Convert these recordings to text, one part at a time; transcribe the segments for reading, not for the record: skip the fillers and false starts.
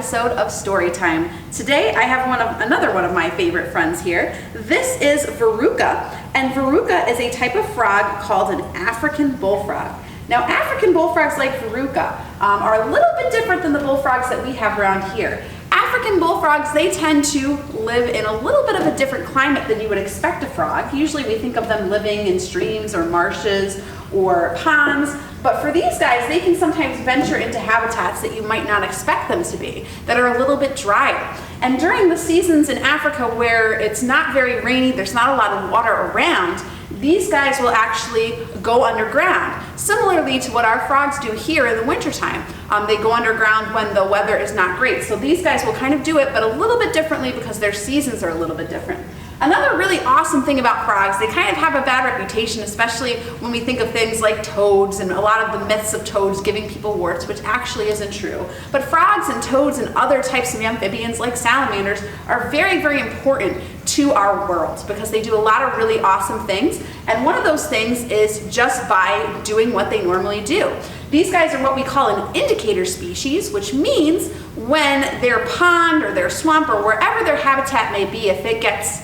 episode of Storytime. Today I have another one of my favorite friends here. This is Veruca, and Veruca is a type of frog called an African bullfrog. Now African bullfrogs like Veruca are a little bit different than the bullfrogs that we have around here. African bullfrogs, they tend to live in a little bit of a different climate than you would expect a frog. Usually we think of them living in streams or marshes or ponds, but for these guys, they can sometimes venture into habitats that you might not expect them to be, that are a little bit drier. And during the seasons in Africa where it's not very rainy, there's not a lot of water around, these guys will actually go underground, similarly to what our frogs do here in the wintertime. They go underground when the weather is not great. So these guys will kind of do it, but a little bit differently because their seasons are a little bit different. Another really awesome thing about frogs, they kind of have a bad reputation, especially when we think of things like toads and a lot of the myths of toads giving people warts, which actually isn't true. But frogs and toads and other types of amphibians like salamanders are very, very important to our world because they do a lot of really awesome things. And one of those things is just by doing what they normally do. These guys are what we call an indicator species, which means when their pond or their swamp or wherever their habitat may be, if it gets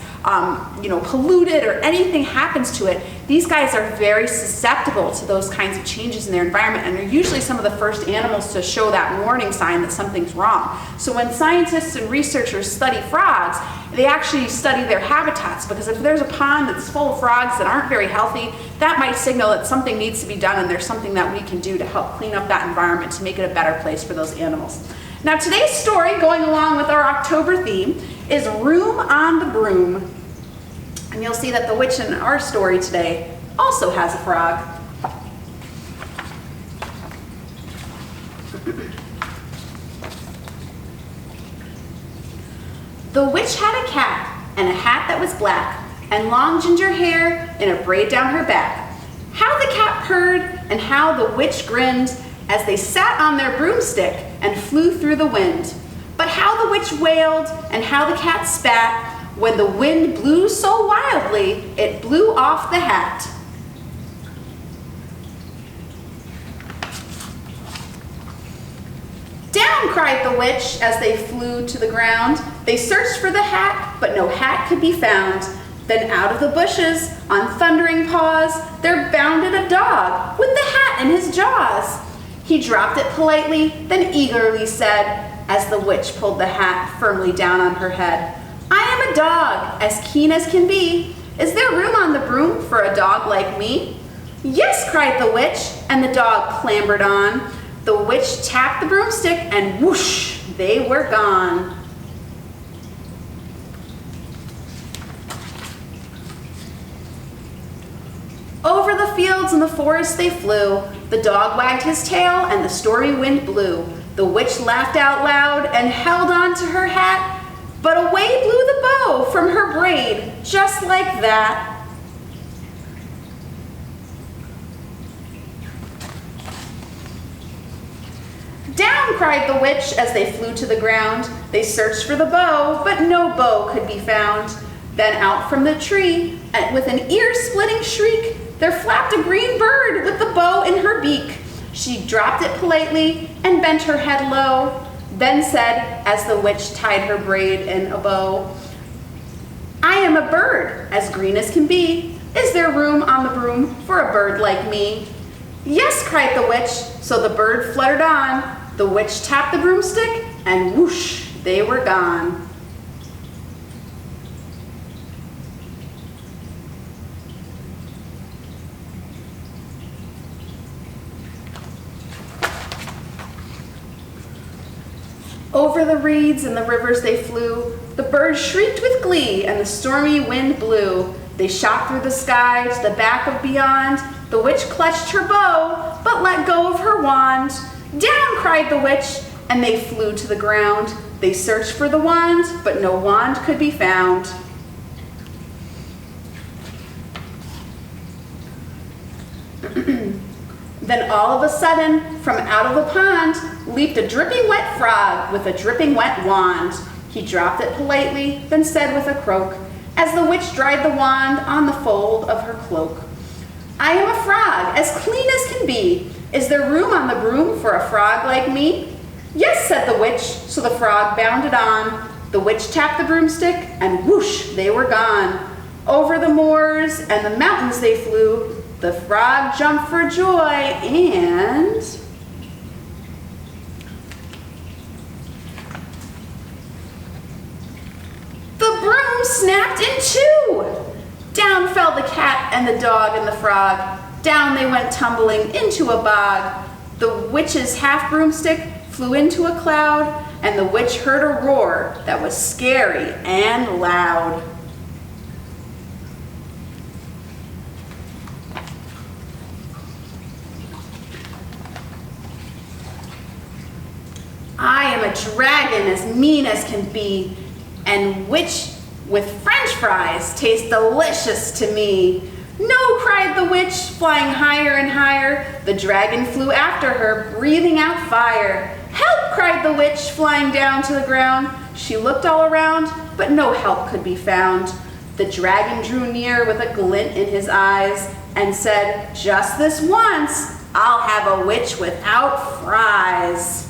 polluted or anything happens to it, these guys are very susceptible to those kinds of changes in their environment and are usually some of the first animals to show that warning sign that something's wrong. So when scientists and researchers study frogs, they actually study their habitats, because if there's a pond that's full of frogs that aren't very healthy, that might signal that something needs to be done and there's something that we can do to help clean up that environment to make it a better place for those animals. Now today's story, going along with our October theme, is Room on the Broom. And you'll see that the witch in our story today also has a frog. The witch had a cat and a hat that was black and long ginger hair in a braid down her back. How the cat purred and how the witch grinned as they sat on their broomstick and flew through the wind. But how the witch wailed and how the cat spat when the wind blew so wildly it blew off the hat. Down, cried the witch as they flew to the ground. They searched for the hat, but no hat could be found. Then out of the bushes, on thundering paws, there bounded a dog with the hat in his jaws. He dropped it politely, then eagerly said, as the witch pulled the hat firmly down on her head, I am a dog, as keen as can be. Is there room on the broom for a dog like me? Yes, cried the witch, and the dog clambered on. The witch tapped the broomstick, and whoosh, they were gone. Over the fields and the forest they flew. The dog wagged his tail, and the stormy wind blew. The witch laughed out loud and held on to her hat, but away blew the bow from her braid, just like that. Down, cried the witch as they flew to the ground. They searched for the bow, but no bow could be found. Then out from the tree, and with an ear-splitting shriek, there flapped a green bird with the bow in her beak. She dropped it politely and bent her head low, then said, as the witch tied her braid in a bow, I am a bird, as green as can be. Is there room on the broom for a bird like me? Yes, cried the witch, so the bird fluttered on. The witch tapped the broomstick, and whoosh, they were gone. Over the reeds and the rivers they flew. The birds shrieked with glee and the stormy wind blew. They shot through the sky to the back of beyond. The witch clutched her bow, but let go of her wand. Down, cried the witch, and they flew to the ground. They searched for the wand, but no wand could be found. Then all of a sudden, from out of the pond, leaped a dripping wet frog with a dripping wet wand. He dropped it politely, then said with a croak, as the witch dried the wand on the fold of her cloak, I am a frog, as clean as can be. Is there room on the broom for a frog like me? "Yes," said the witch, so the frog bounded on. The witch tapped the broomstick, and whoosh, they were gone. Over the moors and the mountains they flew. The frog jumped for joy, and the broom snapped in two. Down fell the cat and the dog and the frog. Down they went tumbling into a bog. The witch's half broomstick flew into a cloud, and the witch heard a roar that was scary and loud. "I am a dragon as mean as can be, and which with French fries tastes delicious to me." "No," cried the witch, flying higher and higher. The dragon flew after her, breathing out fire. "Help!" cried the witch, flying down to the ground. She looked all around, but no help could be found. The dragon drew near with a glint in his eyes and said, "Just this once, I'll have a witch without fries."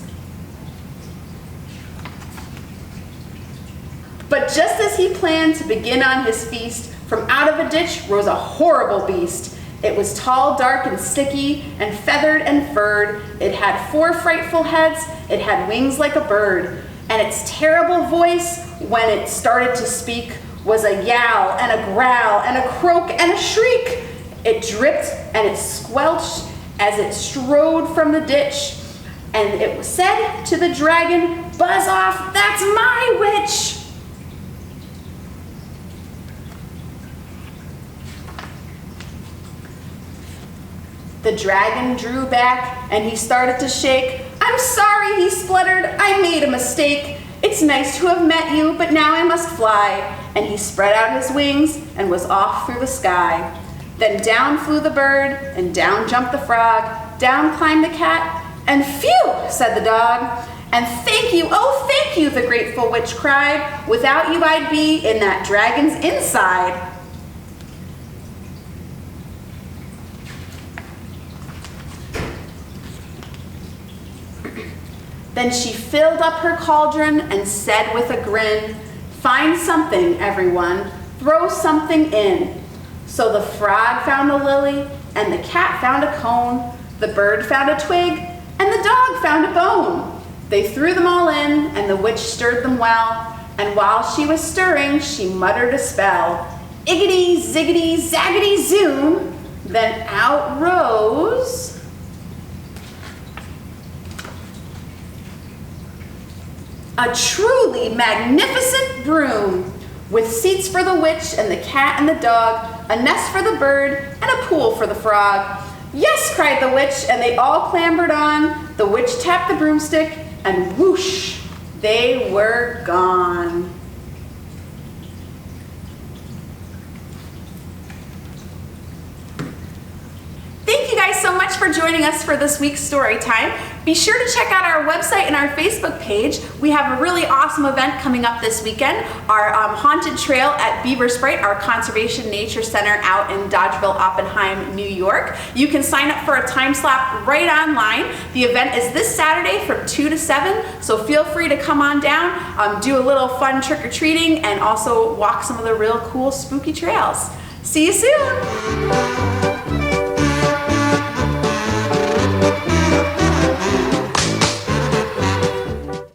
But just as he planned to begin on his feast, from out of a ditch rose a horrible beast. It was tall, dark, and sticky, and feathered and furred. It had 4 frightful heads. It had wings like a bird. And its terrible voice, when it started to speak, was a yowl and a growl and a croak and a shriek. It dripped and it squelched as it strode from the ditch. And it said to the dragon, "Buzz off, that's my witch." The dragon drew back and he started to shake. "I'm sorry," he spluttered. "I made a mistake. It's nice to have met you, but now I must fly." And he spread out his wings and was off through the sky. Then down flew the bird, and down jumped the frog. Down climbed the cat, and "Phew!" said the dog. "And thank you, oh thank you," the grateful witch cried. "Without you I'd be in that dragon's inside." Then she filled up her cauldron and said with a grin, "Find something, everyone, throw something in." So the frog found a lily, and the cat found a cone, the bird found a twig, and the dog found a bone. They threw them all in, and the witch stirred them well, and while she was stirring, she muttered a spell. Iggity, ziggity, zaggity, zoom. Then out rose a truly magnificent broom, with seats for the witch and the cat and the dog, a nest for the bird, and a pool for the frog. "Yes," cried the witch, and they all clambered on. The witch tapped the broomstick, and whoosh, they were gone. Thank you guys so much for joining us for this week's story time. Be sure to check out our website and our Facebook page. We have a really awesome event coming up this weekend, our Haunted Trail at Beaver Sprite, our Conservation Nature Center out in Dodgeville, Oppenheim, New York. You can sign up for a time slot right online. The event is this Saturday from 2 to 7, so feel free to come on down, do a little fun trick-or-treating, and also walk some of the real cool spooky trails. See you soon!